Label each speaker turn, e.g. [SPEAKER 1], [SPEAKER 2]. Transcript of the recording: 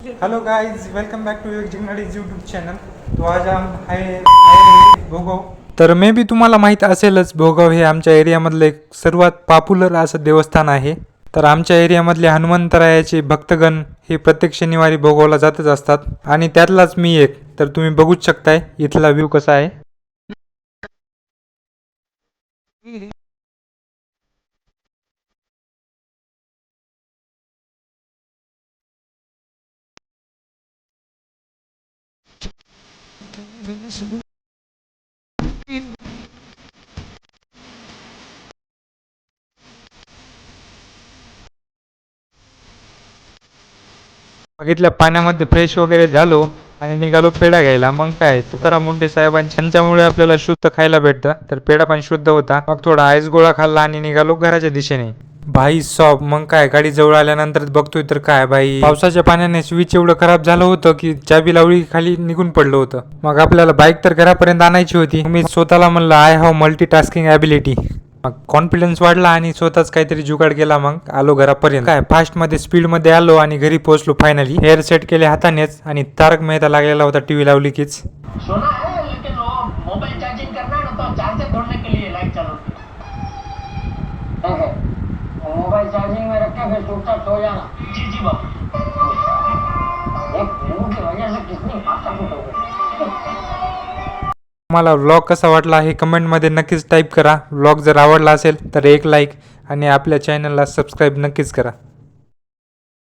[SPEAKER 1] Hello guys, welcome back to जिग्नाडीज YouTube channel. तो आज हम आहे भोगाव. तर मे बी तुम्हाला माहीत असेलच, भोगाव हे आमच्या एरियामधलं एक सर्वात पॉप्युलर असं देवस्थान आहे. तर आमच्या एरियामधले हनुमंतरायाचे भक्तगण हे प्रत्येक शनिवारी भोगावला जातच असतात आणि त्यातलाच मी एक. तर तुम्ही बघूच शकताय इथला व्ह्यू कसा आहे. बघितल्या पाण्यामध्ये फ्रेश वगैरे झालो आणि निघालो पेढा घ्यायला. मग काय, तुकाराम मुंडे साहेबांच्यामुळे आपल्याला शुद्ध खायला भेटतं. तर पेढा पण शुद्ध होता. मग थोडा आईस गोळा खाल्ला आणि निघालो घराच्या दिशेने. भाई सॉब, मग काय, गाडी जवळ आल्यानंतर बघतोय तर काय भाई, पावसाच्या पाण्याने स्विच एवढं खराब झालं होतं की चाबी लावली खाली निघून पडलं होतं. मग आपल्याला बाईक तर घरापर्यंत आणायची होती. मी स्वतःला म्हणलं आय हॅव मल्टीटास्किंग ॲबिलिटी. मग कॉन्फिडन्स वाढला आणि स्वतःच काहीतरी जुगाड केला. मग आलो घरापर्यंत. काय फास्ट मध्ये स्पीड मध्ये आलो आणि घरी पोहोचलो फायनली. हेअर सेट केले हातानेच आणि तारक मेहता लागलेला होता टीव्ही लावली कीच.
[SPEAKER 2] सोना है लेकिन वो मोबाइल चार्जिंग करना है ना तो चार्जर ढूंढने के लिए लाइट चालू मोबाइल चार्जिंग में रख के फिर चुपचाप सो जाना. जी जी बाबू. एक नींबू की वजह से कितनी माथाकूट हो गई.
[SPEAKER 1] मला व्लॉग कसा वाटला हे कमेंटमध्ये नक्कीच टाईप करा. व्लॉग जर आवडला असेल तर एक लाईक आणि आपल्या चॅनलला सबस्क्राईब नक्कीच करा.